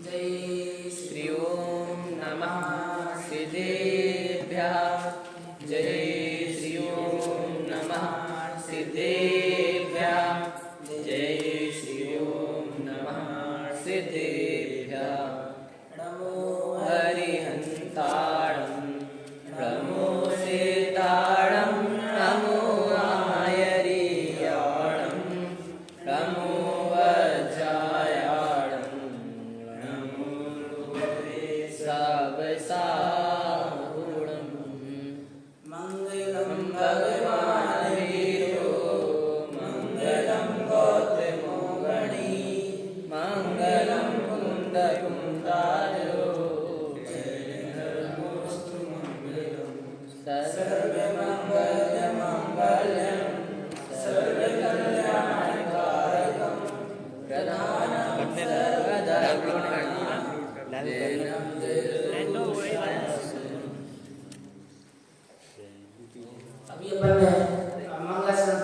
जय श्री ओम नमः सिद्धेभ्यः। जय श्री ओम नमः सिद्धेभ्यः। जय श्री ओम नमः सिद्धेभ्यः। नमो हरिहन्ताणं नमो सीताणं नमो आयर्याणं नमो वज्रायाणं नमो सबसाहुणं। मंगलं भगवान् वीरो मंगलं गौतमो गणी मंगलं कुन्दकुन्दारो जयनमोऽस्तु मंगलं सर्वमङ्गलमङ्गलं सर्वकल्याणकारकं प्रधानं सर्वधर्मणः अभी अपन ने मंगल स्नान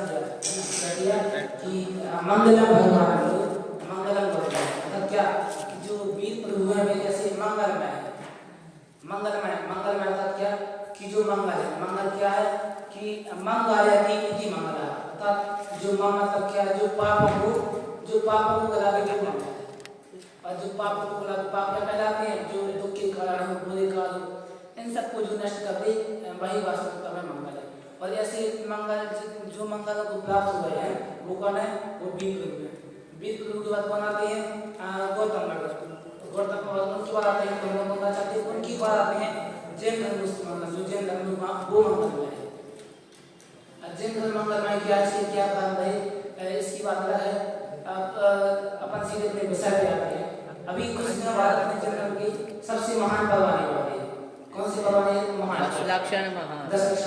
किया कि मंगलम भगवान मंगलम भगवान मतलब क्या जो वीर प्रभु है वे जैसे मंगलमय मंगलमय मंगलमय मतलब क्या कि जो मंगल है मंगल क्या है कि मंगलायति इति मंगला अर्थात जो मतलब क्या है जो पापों को गला देके मंगल और जो पापों को गला पाप क्या कहलाते हैं जो दुख के कारण हो बुरे कारण हो इन सबको जो नष्ट कर दे वही वास्तविकता में मंगल है। और ऐसे मंगल जो मंगल को प्राप्त हुए हैं वो कौन है वो वीर प्रभु है। वीर प्रभु के बाद कौन आते हैं गौतम गौतम उनकी बात आते हैं उनकी बात आते हैं जैन धर्म जो जैन धर्म वो मंगलमय है। जैन धर्म मंगलमय क्या कारण है इसकी बात अलग है। अपन सीधे अपने विषय पे आते हैं। अभी कुछ दिन बाद अपने जैन धर्म की सबसे महान पर्व आने वाले हैं। कौन से पर्व आने महान 10 लक्षण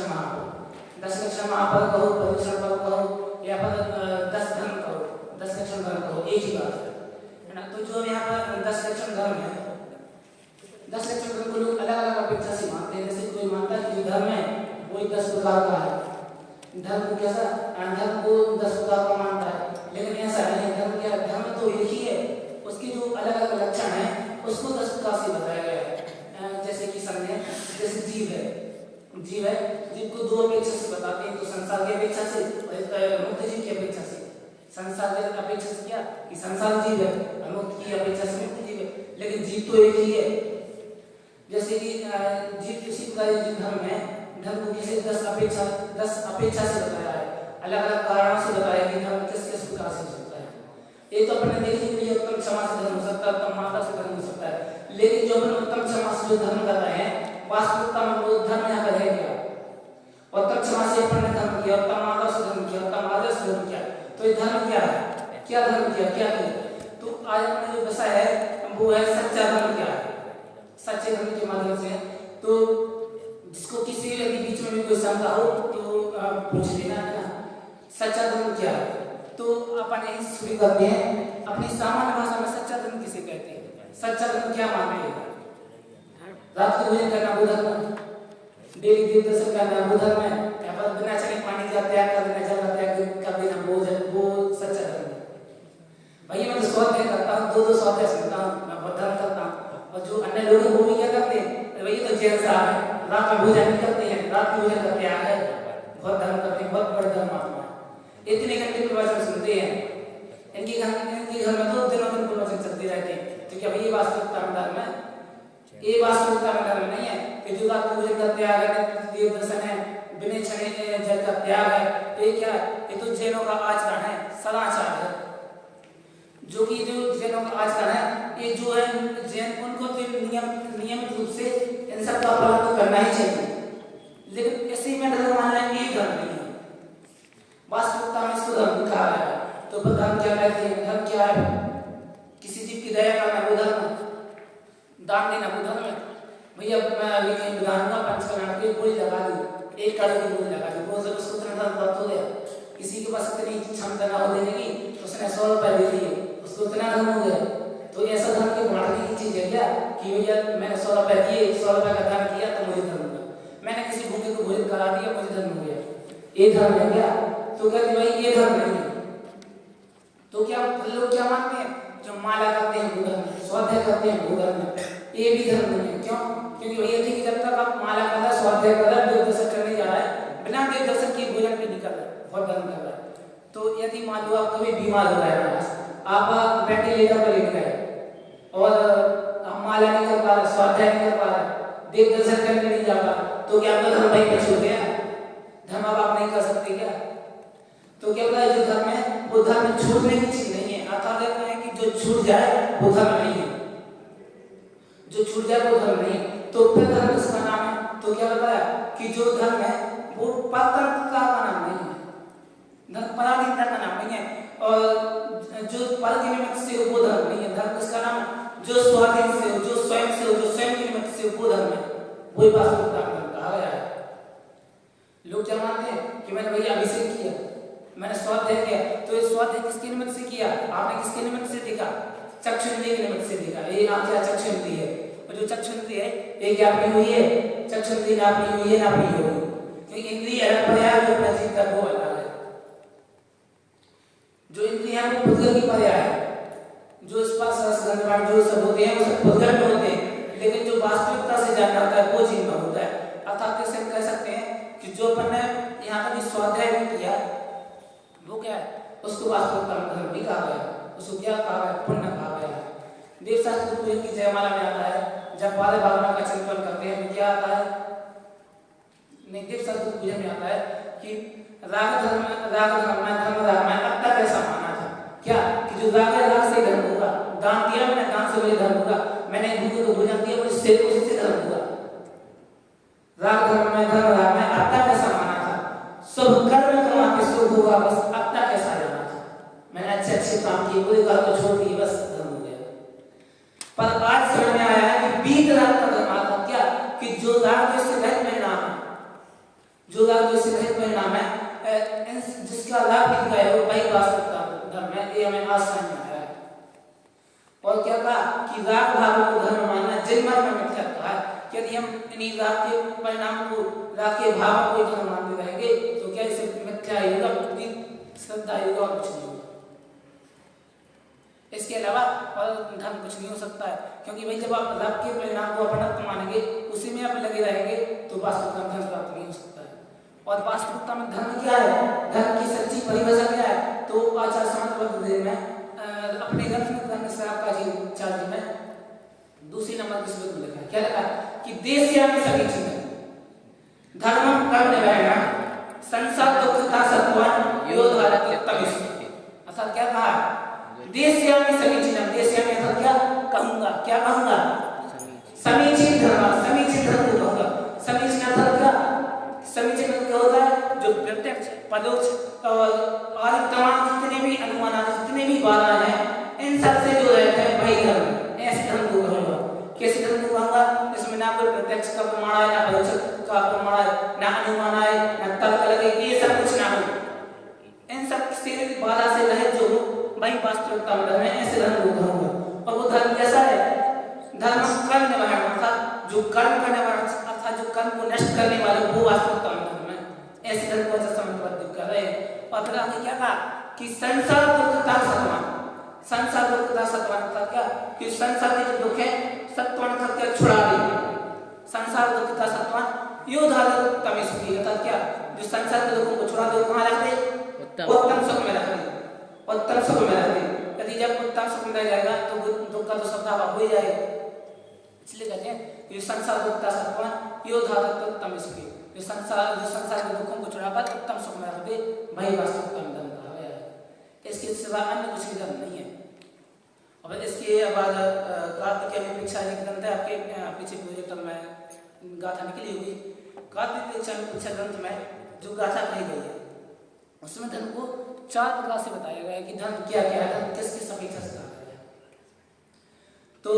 महापर्व 10 लक्षण महापर्व कहो प्रदूषण पर्व कहो या पर 10 धर्म कहो 10 लक्षण धर्म कहो एक ही बात है ना। तो जो यहाँ पर 10 लक्षण धर्म है 10 लक्षण धर्म को लोग अलग अलग अपेक्षा से मानते हैं। जैसे कोई मानता है कि धर्म है वो 10 प्रकार का है धर्म को कैसा धर्म को 10 प्रकार का मानता है लेकिन ऐसा नहीं धर्म क्या धर्म तो एक ही है उसके जो अलग अलग लक्षण है उसको 10 प्रकार से बताया गया है। जैसे कि समझे जैसे जीव है जीव को दो अपेक्षा से बताते हैं तो संसार की अपेक्षा से मुक्त जीव की अपेक्षा से। संसार की अपेक्षा से क्या कि संसार जीव है मुक्त की अपेक्षा से मुक्त जीव है लेकिन जीव तो एक ही है। जैसे कि जीव किसी प्रकार धर्म है धर्म को किसी 10 अपेक्षा से बताया है अलग अलग कारणों से बताया कि धर्म किस किस प्रकार से हो सकता है। ये तो अपने देखने के लिए उत्तम क्षमा से धर्म हो सकता है उत्तम माता से धर्म हो सकता है लेकिन जो अपन उत्तम क्षमा से जो धर्म कर रहे हैं वास्तविकता में वो धर्म यहाँ पर है क्या। उत्तम क्षमा से अपन ने धर्म किया उत्तम माता से धर्म किया उत्तम आदर्श धर्म किया तो ये धर्म क्या है क्या धर्म किया क्या किया। तो आज अपने जो विषय है वो है सच्चा धर्म क्या है। सच्चे धर्म के माध्यम से तो जिसको किसी यदि बीच में भी कोई शंका हो तो पूछ लेना है ना सच्चा धर्म क्या है। तो अपन यही शुरू करते हैं अपनी सामान्य भाषा में सच्चा धर्म किसे कहते हैं सच्चा धर्म क्या मानते हैं। रात को भोजन करना वो धर्म डेली देव दर्शन करना वो धर्म है यहाँ पर बिना चने पानी का त्याग कर देना जल का त्याग कर देना वो सच्चा धर्म है। भैया मैं तो स्वाध्याय करता हूँ 2 स्वाध्याय सुनता हूँ मैं बहुत धर्म करता हूँ और जो अन्य लोग हैं वो भी क्या करते हैं भैया तो जैन साहब है रात में भोजन नहीं करते हैं रात में भोजन का त्याग है बहुत धर्म करते हैं बहुत बड़े धर्म आत्मा है। इतने घंटे प्रवचन सुनते हैं इनके घर में 2 दिनों दिन प्रवचन चलते रहते हैं तो क्या ये वास्तविकता में धर्म है। ये वास्तविकता में धर्म नहीं है कि जो रात को भोजन का त्याग है देव दर्शन है बिना छने जल का त्याग है ये क्या ये तो जैनों का आचरण है सदाचार है जो कि जो जैनों का आचरण है ये जो है जैन उनको तो नियमित रूप से इन सब का पालन करना ही चाहिए लेकिन इसी में धर्म मानना ये धर्म नहीं है। वास्तविकता में इसको धर्म कहा है तो धर्म क्या कहते हैं धर्म क्या है किसी जीव की दया करना वो धर्म दान देना वो धर्म है। भैया मैं अभी कहीं विधानगा पंचकल्याण की गोली लगा दी 1 करोड़ की गोली लगा दी वो जब उसको इतना धर्म प्राप्त हो गया किसी के पास इतनी क्षमता ना हो देने की उसने 100 रुपए दे दिए उसको इतना धर्म हो गया। तो ऐसा धर्म की बांटने की चीज है क्या कि भैया मैंने 100 रुपए दिए 100 रुपए का दान किया तो मुझे धर्म हुआ मैंने किसी भूखे को भोजन करा दिया मुझे धर्म हो गया ये धर्म है क्या। तो कहते भाई ये धर्म नहीं है तो क्या लोग क्या मानते हैं जो माला करते हैं वो धर्म स्वाध्याय करते हैं वो धर्म है, ये भी धर्म नहीं है। क्यों? क्योंकि वही है कि जब तक आप माला कर रहा है, स्वाध्याय कर रहा है, देव दर्शन करने जा रहा है, बिना देव दर्शन किए भोजन भी नहीं कर रहा है, बहुत धर्म कर रहा है। तो यदि मान लो आप कभी बीमार हो गए, आप वेंटिलेटर पर लेट गए और हम माला नहीं कर पा रहे, स्वाध्याय नहीं कर पा रहे, देव दर्शन करने नहीं जा पा, तो क्या आपका धर्म भाई पीछे हो गया? धर्म अब आप नहीं कर सकते क्या? तो क्या पता जो धर्म है वो धर्म छूटने की चीज नहीं है। अर्थात कहते हैं कि जो छूट जाए वो धर्म नहीं है, जो छूट जाए वो धर्म नहीं है। तो फिर धर्म किसका नाम है? तो क्या बताया कि जो धर्म है वो परतंत्रता का नाम नहीं है, धर्म पराधीनता का नाम नहीं है, और जो पर के निमित्त से हो वो धर्म नहीं है। धर्म किसका नाम है? जो स्वाधीन से हो, जो स्वयं से हो, जो स्वयं के निमित्त से हो, वो धर्म है, वही वास्तविकता में कहा गया है। लोग क्या मानते हैं कि मैंने भैया अभिषेक किया, मैंने स्वाध्याय किया, तो ये स्वाध्याय किसके निमित्त से किया? आपने किसके निमित्त से देखा? चक्षुंद्रिय के निमित्त से देखा। ये नाम क्या? चक्षुंद्रिय है। और जो चक्षुंद्रिय है ये क्या अपनी हुई है? चक्षुंद्रिय ना अपनी हुई है ना अपनी होगी, क्योंकि इंद्रिय अलग पर्याय जो अपना जीव का वो अलग है। जो इंद्रिय है वो पुद्गल की पर्याय है, जो स्पर्श रस गंध वाण जो सब होते हैं वो सब पुद्गल में होते हैं, लेकिन जो वास्तविकता से जानना होता है वो जीव में होता है। अर्थात कैसे हम कह सकते हैं कि जो अपन ने यहाँ तक स्वाध्याय भी किया वो क्या है? उसको वास्तविकता में धर्म भी कहा गया, उसको क्या कहा गया? पुण्य कहा गया। देव शास्त्र पूजन की जयमाला में आता है, जब वाले भावना का चिंतन करते हैं तो क्या आता है? नहीं, देव शास्त्र पूजन में आता है कि राग धर्म में धर्म राग में अत्ता कैसा माना था? क्या कि जो राग है राग से धर्म होगा, दान दिया मैंने दान से वही धर्म होगा, मैंने भूखे को भोजन दिया उससे धर्म होगा। राग धर्म में धर्म राग में अत्ता कैसा माना था? सब कर्म कमा के सुख होगा, बस अत्ता कैसा जाना था? मैंने अच्छे अच्छे काम किए, बुरे कर्म को छोड़ दिए, बस धर्म हो गया। पर आज समझ में आया है कि बीत रात का धर्म आता क्या? कि जो राग से रहित परिणाम है, जो राग से रहित परिणाम है, जिसका लाभ बीत गया वो वही वास्तविकता धर्म है। ये हमें आज समझ में आया है। और क्या कहा कि राग भाव को धर्म मानना जन्म में मिथ्या कहा है। यदि हम इन्हीं राग के परिणाम को, राग के भाव को धर्म मानते रहेंगे तो क्या इसे मिथ्या होगा, बुद्धि श्रद्धा होगा और कुछ नहीं होगा। इसके अलावा और धर्म कुछ नहीं हो सकता है, क्योंकि भाई जब आप राग के परिणाम को अपना मानेंगे, उसी में आप लगे रहेंगे, तो वास्तविकता धर्म प्राप्त नहीं हो सकता है। और वास्तविकता में धर्म क्या है? धर्म की सच्ची परिभाषा क्या है? तो आचार्य समाज में अपने ग्रंथ में का जी 4 जी में दूसरी नंबर के श्लोक में लिखा है, क्या लिखा है? कि देश्यामि समीचीन धर्मं कर्मण्येन संसार दुःखता सत्वान् यो धारयति तमिति। अर्थात क्या कहा? देश्यामि समीचीन, देश्यामि अर्थात क्या कहूंगा? क्या कहूंगा? समीचीन धर्म, समीचीन धर्म को कहूंगा। समीचीन अर्थात क्या? समीचीन क्या होता है? जो प्रत्यक्ष परोक्ष और तमाम जितने भी अनुमान, जितने भी बाधाएं हैं, इन सब से जो रहते हैं वही धर्म, ऐसे धर्म को कहूंगा। कैसे धर्म को कहूंगा? इसमें ना कोई प्रत्यक्ष का प्रमाण है, ना परोक्ष का प्रमाण है, ना अनुमान है, ना तर्क लगे, ये सब कुछ ना हो। इन सब से बाधा से रहित जो वही वास्तविकता में धर्म है, ऐसे धर्म को कहूंगा। और वो धर्म कैसा है? धर्म कर्म वाला, अर्थात जो कर्म करने वाला, अर्थात जो कर्म को नष्ट करने वाले, वो वास्तविकता में धर्म है। ऐसे धर्म को समझ कर रहे हैं। और फिर आगे क्या कहा कि संसार दुःखता सत्वान्, संसार दुःखता सत्वान् अर्थात क्या? कि संसार के जो दुख है सत्वान् अर्थात छुड़ा देंगे। संसार दुःखता सत्वान् यो धारयति तमिति, अर्थात क्या? जो संसार के दुखों को छुड़ा दे, कहाँ रख दे? उत्तम सुख में रख दे, उत्तम सुख में रख दे। यदि जब उत्तम सुख में रह जाएगा तो दुख का तो स्वभाव हो ही जाएगा। इसलिए कहते हैं कि संसार दुःखता सत्वान् यो धारयति तमिति, जो संसार के दुखों को छुड़ाकर उत्तम सुख में रख दे, वही वास्तविकता में धर्म कहा गया है। इसके सिवा अन्य कुछ भी धर्म नहीं है। और इसके बाद कार्तिकेय में परीक्षा ग्रंथ है, आपके पीछे प्रोजेक्टर में गाथा निकली होगी। कार्तिक परीक्षा ग्रंथ में जो गाथा कही गई है उसमें धर्म को 4 प्रकार से बताया गया है कि धर्म क्या क्या है, धर्म किस किस अपेक्षा से कहा गया है। तो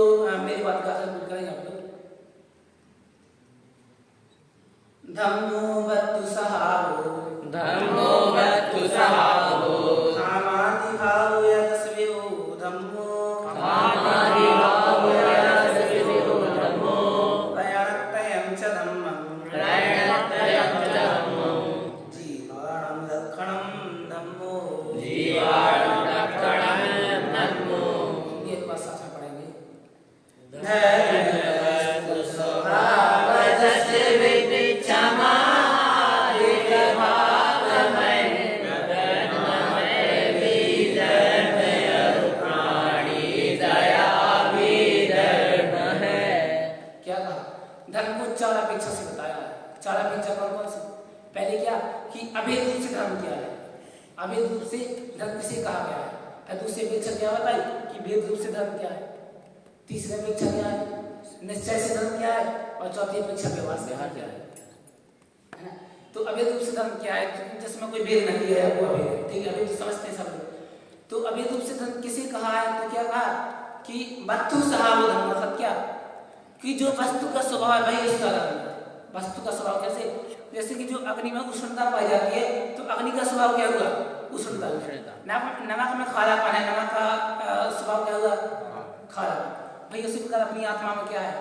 मेरी बात गाथा पूरी करेंगे आप लोग। धम्मो वत्तु सहारो, धम्मो वत्तु सहारो, कामादि भावो यदस्विरो धम्मो, कामादि भावो यदस्विरो धम्मो, प्रयणत्रयं च धम्मं, प्रयणत्रयं च धम्मं, जीवाणं लक्षणं धम्मो, जीवाणं लक्षणं धम्मो। ये बात साथ में पढ़ेंगे। अवैध रूप से धर्म किसे कहा गया है? और दूसरी अपेक्षा क्या बताई कि भेद रूप से धर्म क्या है? तीसरी अपेक्षा क्या है? निश्चय से धर्म क्या है? और चौथी अपेक्षा व्यवहार से धर्म क्या है ना? तो अवैध रूप से धर्म क्या है? जिसमें कोई भेद नहीं है वो अवैध है, ठीक है? अवैध तो समझते हैं सब लोग। तो अवैध रूप से धर्म किसे कहा है? तो क्या कहा कि वस्तु स्वभाव धर्म, मतलब क्या कि जो वस्तु का स्वभाव है वही उसका धर्म है। वस्तु का स्वभाव कैसे? जैसे कि जो अग्नि में उष्णता पाई जाती है, तो अग्नि का स्वभाव क्या हुआ? उष्णता। नमक में खारापन है, नमक का स्वभाव क्या हुआ? खारापन। भाई उसी प्रकार अपनी आत्मा में क्या है?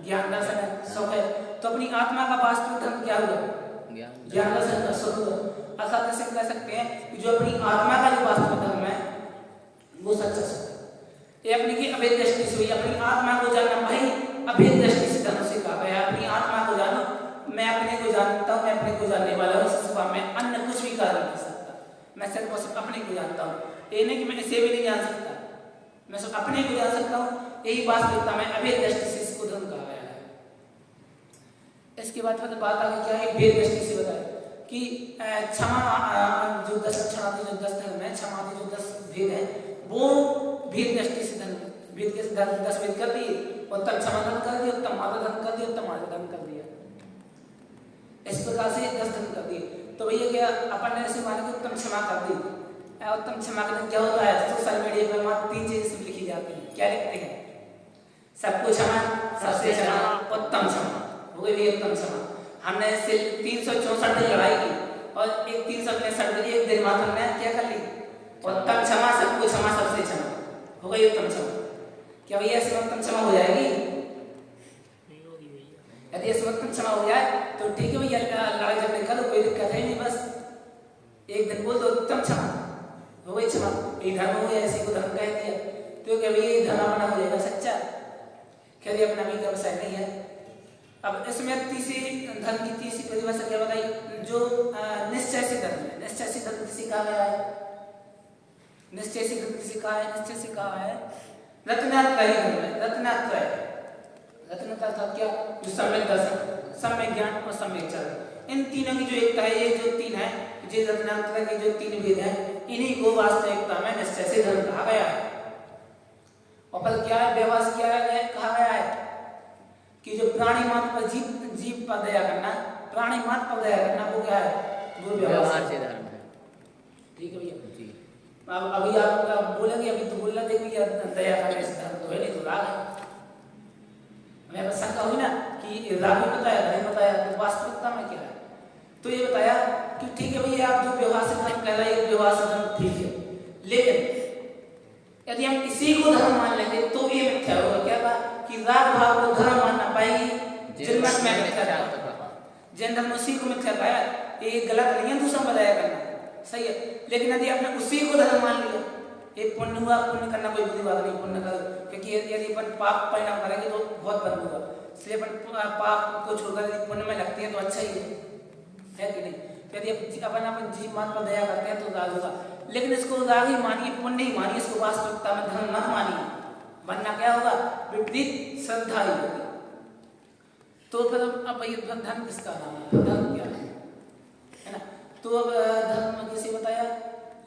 ज्ञान दर्शन है, सुख है। तो अपनी आत्मा का वास्तविक धर्म क्या हुआ? ज्ञान दर्शन का सुख हुआ। अर्थात ऐसे कह सकते हैं कि जो अपनी आत्मा का जो वास्तविक धर्म है वो सच्चा सुख है। ये अपनी की अभेद दृष्टि से हुई। अपनी आत्मा को जानना भाई अभेद दृष्टि से धर्म से कहा गया। अपनी आत्मा को जानो, मैं अपने को जानता हूँ, मैं अपने को जानने वाला हूँ। इस स्वभाव में अन्य कुछ भी कार्य नहीं कर सकता। मैं सिर्फ और सिर्फ अपने को जानता हूँ। ये नहीं कि मैं इसे भी नहीं जान सकता, मैं सिर्फ अपने को जान सकता हूँ। यही वास्तविकता में अभेद दृष्टि से इसको धर्म कहा गया है। इसके बाद फिर बात आगे क्या है? भेद दृष्टि से बताया कि क्षमा जो 10 लक्षण आदि जो 10 धर्म है, क्षमा आदि जो 10 भेद है, वो भेद दृष्टि से धर्म, भेद के धर्म 10 भेद कर दिए। उत्तम क्षमा धर्म कर दिया, उत्तम आदर धर्म कर दिया, उत्तम आदर धर्म कर दिया। इस प्रकार से 10 धर्म कर दिए। तो भैया क्या अपन ने ऐसे माना कि उत्तम क्षमा कर दी। उत्तम क्षमा का क्या होता है? सोशल मीडिया पर मात्र 3 चीजें लिखी जाती है। क्या लिखते हैं? सबको क्षमा, सबसे क्षमा, उत्तम क्षमा। हो गई उत्तम क्षमा। हमने 364 दिन लड़ाई की और एक 365 दिन एक दिन मात्र हमने क्या कर ली? उत्तम क्षमा, सबको क्षमा, सबसे क्षमा। हो गई उत्तम क्षमा। क्या भैया ऐसे उत्तम क्षमा हो जाएगी? यदि ऐसे उत्तम क्षमा हो जाए तो ठीक है भैया, लड़ाई झगड़े करो, कोई दिक्कत है नहीं, बस एक दिन बोल दो उत्तम क्षमा, हो गई क्षमा। ये धर्म हो गया, इसी को धर्म कह दिया। तो क्या भैया ये धर्म अपना हो जाएगा सच्चा? क्या ये अपना भी व्यवसाय नहीं है? अब इसमें तीसरी धर्म की तीसरी परिभाषा क्या बताई? जो निश्चय से धर्म है। निश्चय से धर्म किसी कहा गया है? निश्चय से धर्म किसी कहा है? निश्चय से कहा है रत्नात्रय धर्म है। रत्नात्रय, रत्नता था क्या? जो सम्यक दर्शन, सम्यक ज्ञान और सम्यक चरण, इन तीनों की जो एकता है, ये जो 3 है, जो रत्नात्रय के जो 3 भेद है, इन्हीं को वास्तविकता में निश्चय से धर्म कहा गया है। और फल क्या है? व्यवहार क्या है कहा गया है कि जो प्राणी मात्र पर जीव पर दया करना, प्राणी मात्र पर दया करना, वो क्या है? वो व्यवहार से धर्म है। ठीक है भैया जी। अब अभी आप बोलेंगे, अभी तो बोल रहे थे कि दया करने से धर्म तो है नहीं, तो राग है। मैं बस शंका हुई ना कि राग भी बताया, धर्म बताया, तो वास्तविकता में क्या है? तो ये बताया कि ठीक है भैया, आप जो व्यवहार से धर्म कह रहे हैं, व्यवहार से धर्म ठीक है, लेकिन यदि हम इसी को धर्म मान लेंगे तो ये मिथ्या होगा। क्या कहा कि राग भाव को धर्म मान ना पाएगी जिन मत में मिथ्या, जिन धर्म उसी को मिथ्या पाया। ये गलत नहीं है दूसरा बताया करना, सही है। लेकिन यदि आपने उसी को धर्म मान लिया, एक पुण्य हुआ, पुण्य करना कोई बुरी बात नहीं, पुण्य करो, क्योंकि यदि अपन पाप परिणाम करेंगे तो बहुत बंद होगा। इसलिए अपन पाप को छोड़कर यदि पुण्य में लगते हैं तो अच्छा ही है कि नहीं? यदि अपन जीव मान पर दया करते हैं तो राग होगा, लेकिन इसको राग ही मानिए, पुण्य ही मानिए, इसको वास्तविकता में धर्म मत मानिए, वरना क्या होगा? विपरीत श्रद्धा ही होगी। तो फिर अब ये धर्म किसका नाम है? धर्म क्या है ना? तो अब धर्म किसे बताया?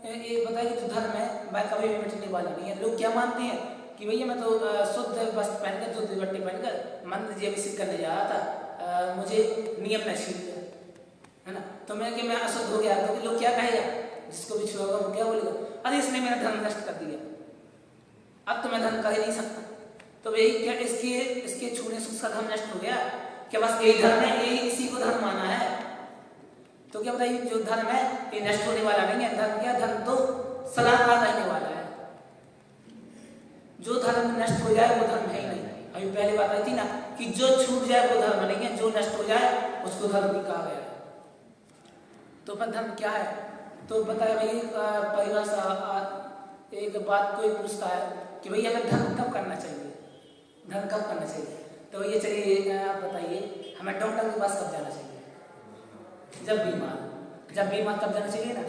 ये बताया कि जो धर्म है वह कभी भी मिटने वाला नहीं है। लोग क्या मानते हैं कि भैया मैं तो शुद्ध वस्त्र पहनकर, शुद्ध दुपट्टे पहनकर मंत्र जी अभिषेक करने जा रहा था, मुझे नियम न छीन लिया, है ना? तो मैं कि मैं अशुद्ध हो गया, तो लोग क्या कहेगा? जिसको भी छुएगा वो क्या बोलेगा? अरे इसने मेरा धर्म नष्ट कर दिया, अब तो मैं धर्म कर ही नहीं सकता। तो भाई क्या इसके छूने से उसका धर्म नष्ट हो गया? क्या बस यही धर्म है, यही इसी को धर्म माना है? तो क्या बताइए, जो धर्म है ये नष्ट होने वाला नहीं है। धर्म क्या? धर्म तो सदाकाल रहने वाला है। जो धर्म नष्ट हो जाए वो धर्म है ही नहीं। अभी पहले बात आई थी ना कि जो छूट जाए वो धर्म नहीं है, जो नष्ट हो जाए उसको धर्म भी कहा गया है। तो फिर धर्म क्या है? तो बताया भाई परिभाषा। एक बात कोई पूछता है कि भैया हमें धर्म कब करना चाहिए, धर्म कब करना चाहिए? तो ये चलिए आप बताइए, हमें डॉक्टर के पास कब जाना चाहिए? जब बीमार तब जाना चाहिए ना।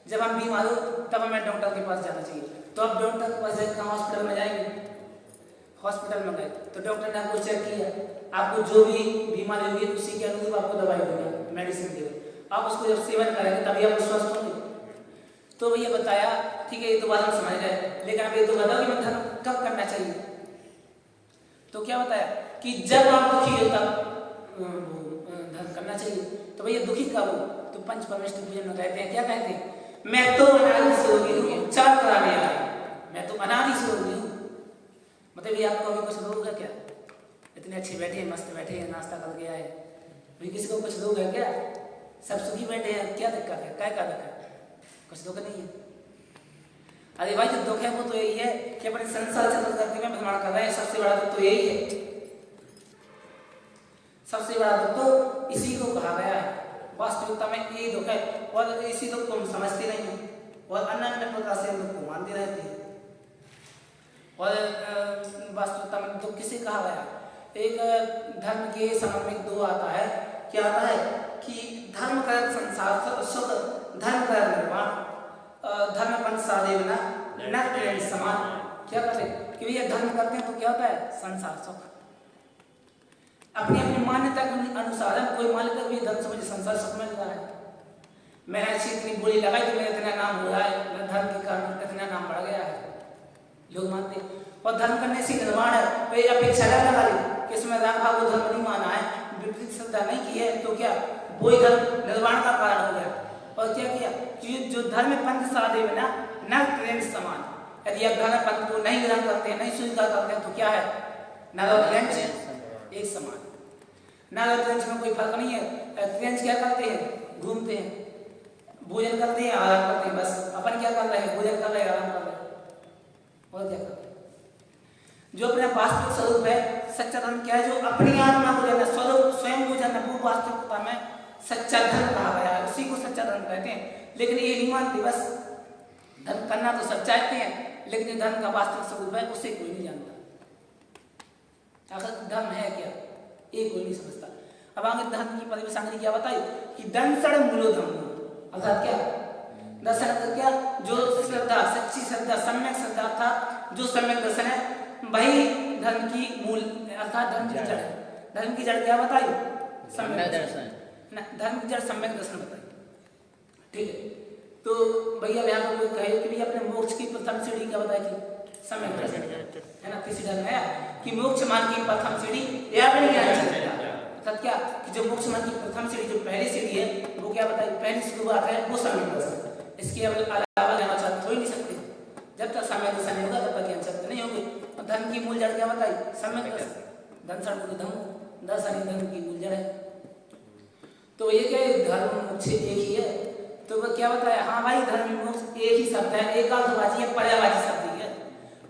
जब हम बीमार हो तब हमें डॉक्टर के पास जाना चाहिए। तो अब डॉक्टर के पास जाकर हॉस्पिटल में जाएंगे, हॉस्पिटल में गए तो डॉक्टर ने आपको चेक किया, आपको जो भी बीमारी होगी उसी के अनुरूप आपको दवाई देगा, मेडिसिन देगा। आप उसको जब सेवन करेंगे तभी आप स्वस्थ होंगे। तो भैया बताया ठीक है, ये तो बात हम समझ गए, लेकिन अब ये तो बताओ कि मैं धर्म कब करना चाहिए। तो क्या बताया कि जब आप दुखी हो तब धर्म करना चाहिए। तो भैया दुखी कब हो, तो पंच परमेष्ठ पूजन में कहते हैं, क्या कहते हैं, मैं तो अनादि से रोगी हूँ, उपचार कराने आया, मैं तो अनादि से रोगी हूँ। मतलब ये आपको अभी कुछ रोग है क्या? इतने अच्छे बैठे हैं, मस्त बैठे हैं, नाश्ता करके आए, अभी किसी को कुछ रोग है क्या? सब सुखी बैठे हैं, क्या दिक्कत है, क्या दिक्कत है? कुछ दुख नहीं है। अरे भाई जो दुख है वो तो यही है कि अपने संसार चक्र करके में भ्रमण कर रहे हैं, सबसे बड़ा दुख तो यही है, सबसे बड़ा दुख तो इसी को कहा गया है। वास्तविकता में ये दुख है और इसी दुख को हम समझते नहीं हैं और अन्य प्रकार से हम दुख को मानते रहते हैं। और वास्तविकता में दुख किसे कहा गया? एक धर्म के संबंध में दो आता है, क्या आता है कि धर्म का संसार सुख, धर्म का निर्वाण, धर्म पंच साधे बिना न प्रेम समान। क्या करते कि भैया धर्म करते हैं तो क्या होता है? संसार सुख। अपनी अपनी मान्यता के अनुसार कोई मान लेता है धर्म से मुझे संसार सुख मिल रहा है, मैंने अच्छी इतनी बोली लगाई तो मेरा इतना नाम हो रहा है, मेरा धर्म के कारण इतना नाम बढ़ गया है, लोग मानते हैं। और धर्म करने से निर्माण है, वे अपेक्षा लगा ली कि इसमें राम भाव को धर्म नहीं माना है, विपरीत श्रद्धा नहीं की है, तो क्या वही धर्म निर्माण का कारण हो गया। और क्या किया कि जो धर्म पंथ साधे बिना न प्रेम समान, यदि आप धर्म पंथ को नहीं ग्रहण करते हैं, नहीं स्वीकार करते हैं, तो क्या है? एक समान। नारद में कोई फर्क नहीं है। ट्रेंच क्या करते हैं? घूमते हैं, भोजन करते हैं, आराम करते हैं, बस। अपन क्या कर रहे हैं? भोजन कर रहे हैं, आराम कर रहे हैं, और क्या कर रहे हैं? जो अपना वास्तविक स्वरूप है, सच्चा धर्म क्या है? जो अपनी आत्मा को जानना, स्वरूप स्वयं को जानना, वो वास्तविकता में सच्चा धर्म कहा गया है, उसी को सच्चा धर्म कहते हैं। लेकिन ये नहीं मानते, बस धर्म करना तो सब चाहते हैं, लेकिन जो धर्म का वास्तविक स्वरूप है उसे कोई नहीं जानता। आखिर धर्म है क्या, ये कोई नहीं समझता। अब आगे धर्म की परिभाषा ने क्या बताई कि दंसण मूलो धर्म, अर्थात क्या? दर्शन अर्थात क्या? जो श्रद्धा, सच्ची श्रद्धा, सम्यक श्रद्धा था, जो सम्यक दर्शन है, वही धर्म की मूल अर्थात धर्म की जड़ है। धर्म की जड़ क्या बताई? सम्यक दर्शन। धर्म की जड़ सम्यक दर्शन बताई, ठीक है। तो भैया यहाँ पर कोई कहे कि भैया अपने मोक्ष की प्रथम सीढ़ी क्या बताई थी? सम्यक दर्शन, है ना। किसी धर्म है कि मोक्ष मार्ग की प्रथम सीढ़ी या फिर अर्थात क्या कि जो मोक्ष मार्ग की प्रथम सीढ़ी, जो पहली सीढ़ी है, वो क्या बताई? पहली शुरुआत है वो सम्यक दर्शन। इसके अलावा ज्ञान चरित्र हो ही नहीं सकते। जब तक सम्यक दर्शन नहीं होगा तब तक ज्ञान चरित्र नहीं होंगे। और धर्म की मूल जड़ क्या बताई? सम्यक दर्शन। दर्शन को धर्म, दर्शन ही धर्म की मूल जड़ है। तो ये क्या धर्म मोक्ष एक ही है? तो वो क्या बताया? हाँ भाई, धर्म मोक्ष एक ही शब्द है, एकार्थवाची है, पर्यायवाची शब्द है।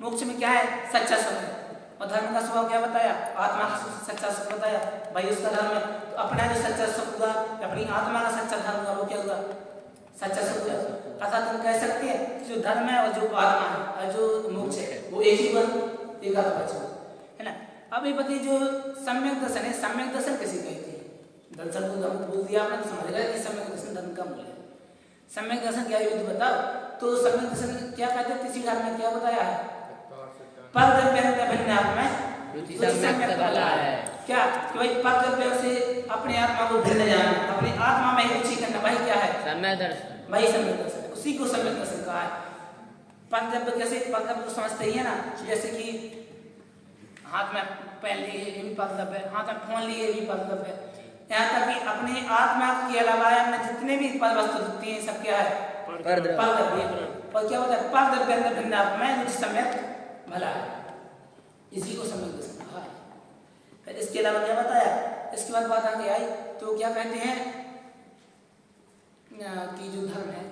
मोक्ष में क्या है? सच्चा सुख है। और धर्म का स्वभाव क्या बताया? आत्मा का सच्चा सुख बताया, भाई उसका धर्म है। तो अपना जो सच्चा सुख हुआ, अपनी आत्मा का सच्चा धर्म हुआ, वो क्या हुआ? सच्चा सुख हुआ। अर्थात हम कह सकते हैं कि जो धर्म है और जो आत्मा है और जो मोक्ष है वो एक ही हुआ, एकार्थवाची है ना। अब ये बताइए जो सम्यक दर्शन है, सम्यक दर्शन किसे कहते हैं? दर्शन को धर्म बोल दिया आपने, तो समझ गए कि सम्यक दर्शन धर्म का मूल है। सम्यक दर्शन क्या है ये तो बताओ। तो सम्यक दर्शन क्या कहते हैं? किसी धर्म में क्या बताया है? क्या कि भाई परद्रव्य से अपने आत्मा को भिन्न जाना, अपनी आत्मा में रुचि करना, भाई क्या है? सम्यक दर्शन। भाई सम्यक दर्शन, उसी को सम्यक दर्शन कहा है। परद्रव्य कैसे? परद्रव्य को समझते ही है ना, जैसे कि हाथ में पेन लिए ये भी परद्रव्य, हाथ में फोन लिए ये भी परद्रव्य। यहाँ तक कि अपने आत्मा के अलावा जितने भी पर वस्तु दिखती हैं सब क्या है? परद्रव्य। और क्या होता है? परद्रव्य भिन्न में सम्यक भला है, इसी को सम्यक दर्शन कहा है। फिर इसके अलावा क्या बताया? इसके बाद बात आगे आई तो क्या कहते हैं कि जो धर्म है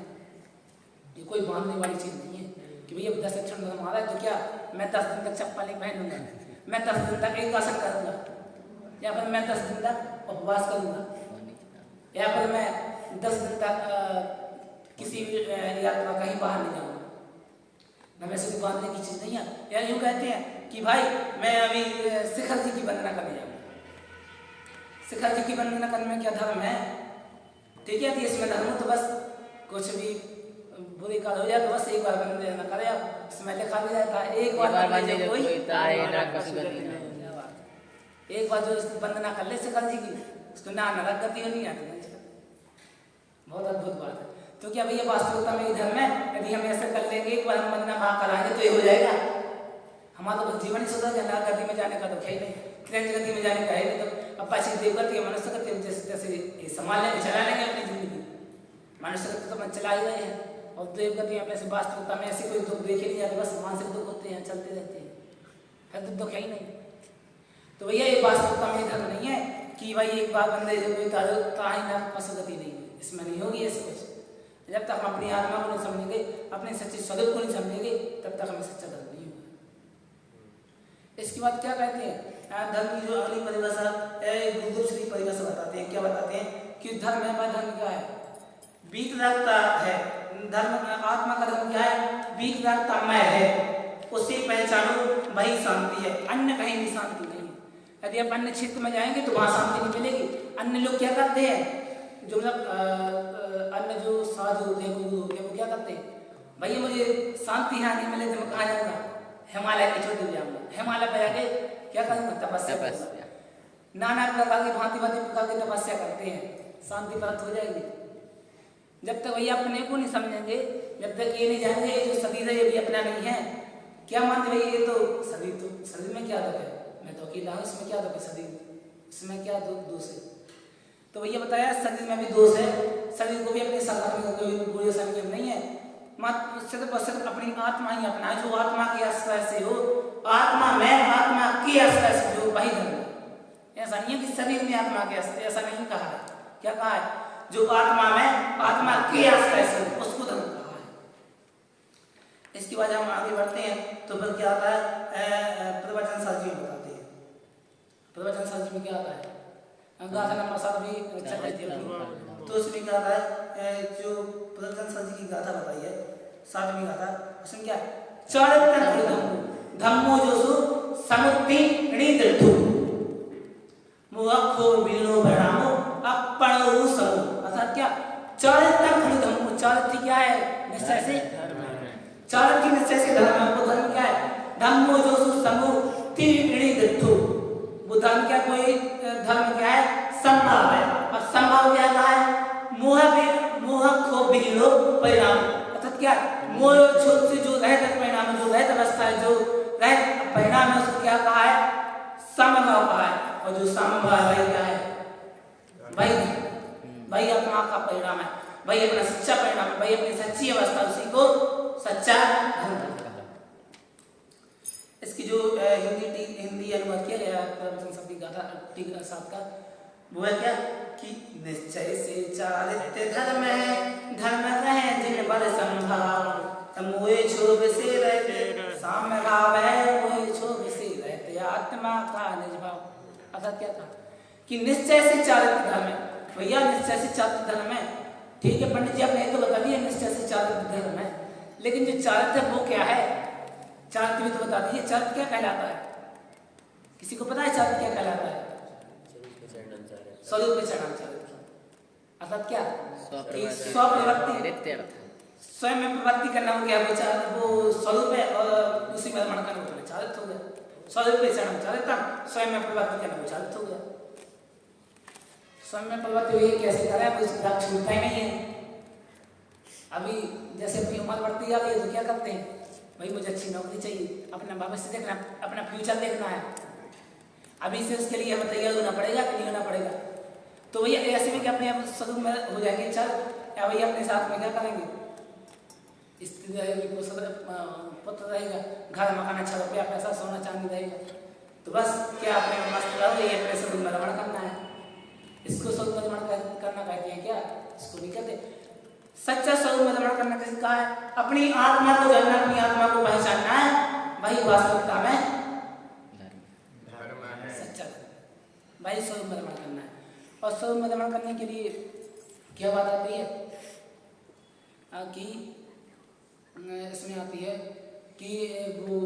ये कोई बांधने वाली चीज नहीं है कि भैया 10 अक्षर धर्म आ रहा है तो क्या मैं 10 दिन तक चप्पल नहीं पहनूंगा, मैं 10 दिन तक एक आसन करूंगा, या फिर मैं 10 दिन तक उपवास करूंगा, या फिर मैं 10 दिन तक किसी यात्रा कहीं बाहर नहीं जाऊंगा। हमें से बांधने की चीज नहीं है। या यूँ कहते हैं कि भाई मैं अभी शिखर जी की वंदना करने जाऊंगा। शिखर जी की वंदना करने में क्या धर्म है? ठीक है, तो इसमें धर्म तो बस कुछ भी बुरी काल हो जाए तो बस एक बार वंदना करे, इसमें लिखा भी रहता है एक बार एक बार जो वंदना कर ले शिखर जी की, उसको ना नरक गति नहीं आती। बहुत अद्भुत बात है। तो क्या भैया वास्तविकता में इधर में यदि हम ऐसा कर लेंगे एक बार हम वंदना भाग कराएंगे तो ये हो जाएगा? हमारा तो जीवन ही सुधर जाए, गति में जाने का तो है ही नहीं, क्रंच गति में जाने का है नहीं। तो अपाची देवगति या मनुष्य गति जैसे जैसे संभाल लेंगे, चला लेंगे अपनी जिंदगी। मनुष्य गति तो अपन चला ही गए हैं और देवगति यहाँ पे ऐसे वास्तविकता में ऐसे कोई दुख देखे नहीं जाते, बस मानसिक दुख होते हैं, चलते रहते हैं, है तो दुख है ही नहीं। तो भैया ये वास्तविकता में धर्म नहीं है कि भाई एक बार बंदे जो कोई ताही ना पशुगति नहीं, इसमें नहीं होगी ऐसे कुछ। जब तक हम अपनी आत्मा को नहीं समझेंगे, अपने सच्चे स्वरूप को नहीं समझेंगे, तब तक हमें सच्चा धर्म नहीं होगा। इसके बाद क्या कहते हैं धर्म की जो अगली परिभाषा गुरुदेव श्री परिभाषा बताते हैं, क्या बताते हैं कि धर्म है, धर्म क्या है? बीत रखता है धर्म, आत्मा का धर्म क्या है? बीत रखता मैं है, उसे पहचानो वही शांति है, अन्य कहीं भी शांति नहीं है। यदि आप अन्य क्षेत्र में जाएंगे तो वहां शांति नहीं मिलेगी। अन्य लोग क्या करते हैं, जो मतलब अन्य जो साधु होते हैं, गुरु होते हैं, वो क्या करते हैं, भैया मुझे शांति यहाँ नहीं मिले तो मैं कहाँ जाऊँगा? हिमालय की चोटी पे जाऊँगा, हिमालय पे जाके क्या करूँगा? तपस्या करूँगा। नाना प्रकार की भांति भांति प्रकार की तपस्या करते हैं, शांति प्राप्त हो जाएगी। जब तक भैया अपने को नहीं समझेंगे, जब तक ये नहीं जानेंगे ये जो शरीर है ये भी अपना नहीं है, क्या मानते भैया ये तो शरीर में क्या दुख है, मैं तो अकेला हूँ, इसमें क्या दुख है, शरीर इसमें क्या दोष है? तो भैया बताया शरीर में भी दोष है, शरीर को भी अपने संयम नहीं है, सिर्फ अपनी आत्मा ही अपना है, जो आत्मा के आश्रय से हो, आत्मा में आत्मा के आश्रय से जो वही धर्म है। ऐसा नहीं है कि शरीर में आत्मा के आश्रय, ऐसा नहीं कहा है। क्या कहा है? जो आत्मा में आत्मा के आश्रय से उसको धर्म कहा है। इसके बाद हम आगे बढ़ते हैं तो फिर क्या आता है, प्रवचन शास्त्र में बताते हैं। प्रवचन शास्त्र में क्या आता है? गाथा नंबर 7 भी चल रही थी, तो उसमें क्या आता है, जो प्रवचन शास्त्र की गाथा बताई है 7वीं गाथा, उसमें क्या है? चारित्र धम्मो जो सु समुत्तीर्णी दृढ़ मुखो बिनो भरामो अपणो समो। अर्थात क्या? चारित्र धम्मो, चारित्र क्या है? निश्चय से चारित्र निश्चय से धर्म है। वो धर्म क्या है? धम्मो जो सु समुत्तीर्णी दृढ़, वो धर्म क्या? कोई धर्म क्या है? संभाव है। अब संभाव क्या है? मोह खो बिनो परिणाम, अर्थात क्या? मोह छोड़ से जो रहता परिणाम, जो रहता अवस्था है, जो रहता परिणाम है, उसको क्या कहा है? समभाव कहा है। और जो समभाव है क्या है? वही आत्मा का परिणाम है, वही अपना सच्चा परिणाम है, वही अपनी सच्ची अवस्था, उसी को सच्चा धर्म कहते हैं। इसकी जो हिंदी अनुवाद किया गया शब्द गाथा 7 का, वो है क्या कि निश्चय से चारित्र धर्म है, धर्म कहे जिन बल संभाव, मोहे क्षोभ से रहते साम्य भाव है, मोहे क्षोभ से रहते आत्मा का निज भाव। अर्थात क्या था कि निश्चय से चारित्र धर्म है। भैया निश्चय से चारित्र धर्म है, ठीक है पंडित जी आपने तो बता दिया निश्चय से चारित्र धर्म है, लेकिन जो चारित्र वो क्या है? चारित्र भी तो बता दीजिए, चारित्र क्या कहलाता है? किसी को पता है चारित्र क्या कहलाता है? स्वरूप चरणाचार्य। अर्थात क्या? स्वप्रवृत्ति, स्वयं में प्रवृत्ति करना हो गया, वो स्वरूप है और उसी में रमण करना वो चारित्र हो गया। स्वरूप चरणाचार्य, स्वयं में प्रवृत्ति करना वो चारित्र हो गया। स्वयं में प्रवृत्ति हुई कैसे करें, कोई सुधार छूटता ही नहीं है। अभी जैसे अपनी उम्र बढ़ती जा रही है तो क्या करते हैं, भाई मुझे अच्छी नौकरी चाहिए, अपना भविष्य देखना, अपना फ्यूचर देखना है, अभी से उसके लिए हमें तैयार होना पड़ेगा कि नहीं होना पड़ेगा। तो भैया ऐसे में क्या अपने आप स्वरूप में हो जाएंगे चल, या भैया अपने साथ में क्या करेंगे? स्त्री रहेगी, पुत्र रहेगा, घर मकान अच्छा रुपया पैसा सोना चांदी रहेगा, तो बस क्या अपने मस्त रहोगे, ये अपने स्वरूप में रमण करना है। इसको स्वरूप में रमण करना कहते हैं क्या? इसको नहीं कहते। सच्चा स्वरूप में रमण करना किसी कहा है? अपनी आत्मा को जानना, अपनी आत्मा को पहचानना है, वही वास्तविकता में सच्चा भाई स्वरूप में रमण करना है। और स्वरूप में रमण करने के लिए क्या बात आती है कि इसमें आती है कि वो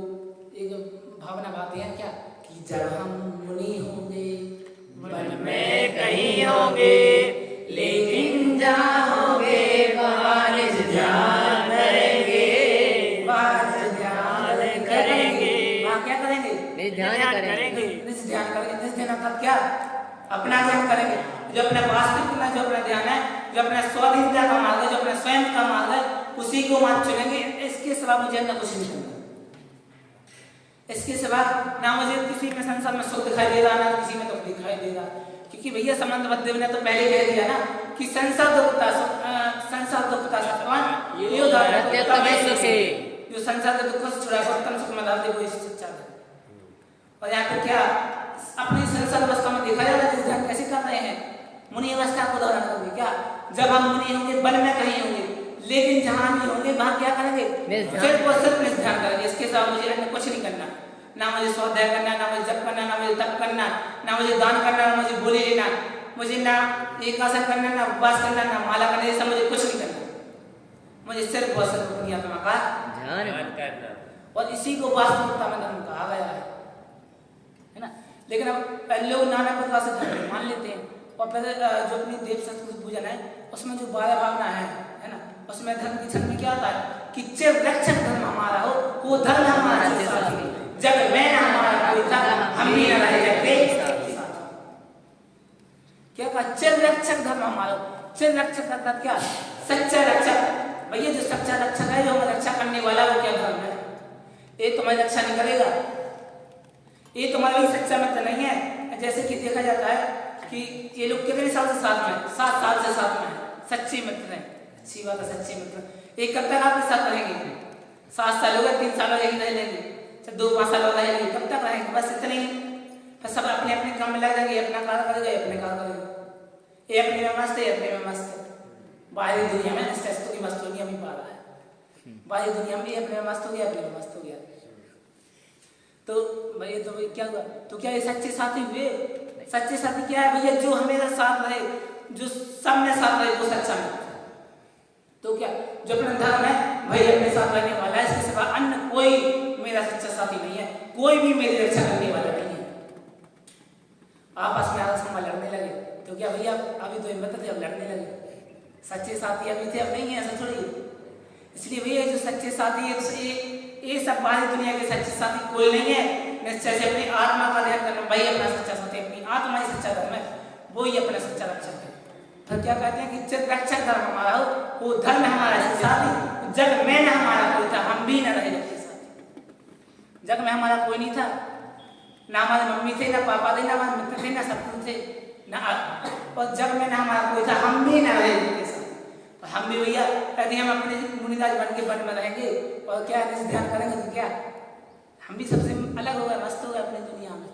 एक भावना बातें हैं क्या कि जब हम मुनि होंगे मन में कहीं होंगे, लेकिन जहाँ होंगे वहाँ निज ध्यान करेंगे, वहाँ ध्यान करेंगे, वहाँ क्या करेंगे? निज ध्यान करेंगे, निज ध्यान करेंगे। निज ध्यान अर्थात क्या? अपना ध्यान करेंगे। जो अपना वास्तविक में जो अपना ध्यान है जो अपने स्वाधीनता का मार्ग है, जो अपने स्वयं का मार्ग है, उसी को मत चुनेंगे। इसके सिवा मुझे न कुछ नहीं करना, इसके सिवा ना मुझे किसी में संसार में सुख दिखाई दे रहा, ना किसी में दुख दिखाई दे रहा। क्योंकि भैया समंत बद्देव ने तो पहले कह दिया ना कि संसार दुखता सत्वान ये जो संसार के दुखों से छुड़ा कर उत्तम सुख में ला दे, वो इसी सच्चा है। और यहाँ पे क्या अपनी संसार अवस्था में देखा जाता है, ध्यान कैसे कर रहे हैं, मुनि अवस्था को दौरान करेंगे क्या, जब हम मुनि होंगे बल में कहीं होंगे, लेकिन जहां भी होंगे वहां क्या करेंगे, सिर्फ और सिर्फ ध्यान करेंगे। इसके साथ मुझे अन्य कुछ नहीं करना, ना मुझे स्वाध्याय करना, ना मुझे जप करना, ना मुझे तप करना, ना मुझे दान करना, ना मुझे बोली लेना, मुझे ना एकासन करना, ना उपवास करना, ना माला करना, ये सब मुझे कुछ नहीं करना। मुझे सिर्फ और सिर्फ अपनी आत्मा का ध्यान करना, और इसी को वास्तविकता में धर्म कहा गया है ना। लेकिन अब लोग नाना प्रकार से धर्म मान लेते हैं, और फिर जो अपनी देव संस्कृति पूजन है उसमें जो बाह्य भावना है ना, उसमें धर्म की क्षण में क्या होता है कि चिर रक्षक धर्म हमारा हो, वो धर्म हमारा जग में हमारा कोई था, हम भी न रहे जग के साथ। क्या कहा, चिर रक्षक धर्म हमारा। चिर रक्षक का क्या, सच्चा रक्षक। भैया जो सच्चा रक्षक है, जो हमें रक्षा करने वाला, वो क्या धर्म है, ये तुम्हारी रक्षा नहीं करेगा, ये तुम्हारा भी सच्चा मित्र नहीं है। जैसे कि देखा जाता है कि ये लोग कितने साल से साथ में, 7 साल से साथ में सच्चे मित्र हैं। अच्छी बात है, सच्चे मित्र। एक कब तक आपके साथ रहेंगे, 7 साल हो गए, 3 साल रहेंगे, रह लेंगे, 2-5 साल रहेंगे, कब तक रहेंगे, बस इतने ही। फिर सब अपने अपने काम में लग जाएंगे, अपना कार्य करेंगे, अपने कार्य करेंगे, ये अपने में मस्त है, अपने में मस्त है। बाहरी दुनिया में स्ट्रेस की मस्त दुनिया में पा रहा है, बाहरी दुनिया में अपने में मस्त हो गया, अपने में मस्त हो गया। तो भैया तो क्या हुआ, तो क्या ये सच्चे साथी हुए? सच्चे साथी क्या है भैया, जो हमेशा साथ रहे, जो सब में साथ रहे, वो सच्चा मित्र। तो क्या जो अपना धर्म है भाई अपने साथ रहने वाला है, इसके सिवा अन्य कोई मेरा सच्चा साथी नहीं है, कोई भी मेरी रक्षा करने वाला नहीं है। आपस में आपस में लड़ने लगे तो क्या भैया, अभी तो हिम्मत थे, अब लड़ने लगे। सच्चे साथी अभी थे, अब नहीं है, ऐसा थोड़ी। इसलिए भैया जो सच्चे साथी है, ये सब बाहरी दुनिया के सच्चे साथी कोई नहीं है। निश्चय से अपनी आत्मा का ध्यान करना, भाई अपना सच्चा साथी, अपनी आत्मा ही सच्चा धर्म है, वो ही अपना सच्चा रक्षक है। फिर क्या कहते हैं कि चिर रक्षक धर्म हमारा हो, वो धर्म हमारा साथी, जग में न हमारा कोई था, हम भी न रहे जग के साथी। जग में हमारा कोई नहीं था, ना हमारे मम्मी थे, ना पापा थे, ना हमारे मित्र थे, ना शत्रु थे, ना, और जग में न हमारा कोई था, हम भी न रहे जग के साथ। हम भी भैया यदि हम अपने मुनिराज बन के वन में रहेंगे और क्या ध्यान करेंगे, तो क्या हम भी सबसे अलग हो गए, मस्त हो गए अपनी दुनिया में।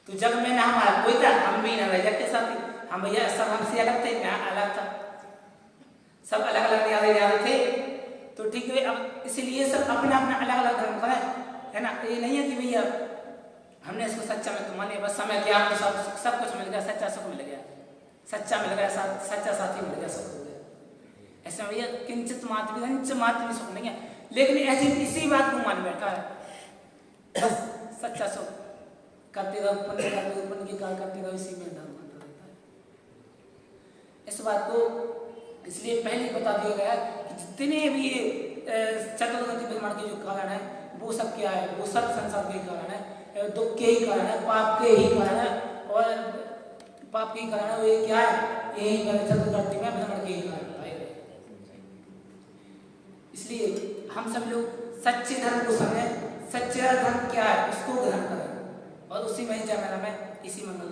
तो जग में ना हमारा कोई था, हम भी न रहे जग के साथी। हम भैया सब हमसे अलग थे, मैं अलग था, सब अलग अलग न्यारे थे। तो ठीक है, अब इसलिए सब अपना अपना अलग अलग धर्म करें, है ना। ये नहीं है कि भैया हमने इसको सच्चा में तो माने, बस समय क्या हमको सब कुछ मिल गया, सच्चा सुख मिल गया, सच्चा मिल गया, सच्चा साथी मिल गया, सुख हो गया। ऐसा भैया किंचित मात्र भी सुख नहीं है। लेकिन ऐसी इसी बात को मान बैठा है, बस सच्चा सुख करते रहो, पुण्य की कार्य करते रहो, इसी में धर्म रहता है। इस बात को इसलिए पहले बता दिया गया कि जितने भी चतुर्गति निर्माण के जो कारण है, वो सब क्या है, वो सब संसार के कारण है, दुख के ही कारण है, पाप के ही कारण है, और पाप के ही कारण है वो ये क्या है, यही चतुर्गति में भ्रमण के ही कारण है। इसलिए हम सब लोग सच्चे धर्म को समझें, सच्चा धर्म क्या है उसको ग्रहण करें, और उसी में ही जय मेरा मैं इसी मंगल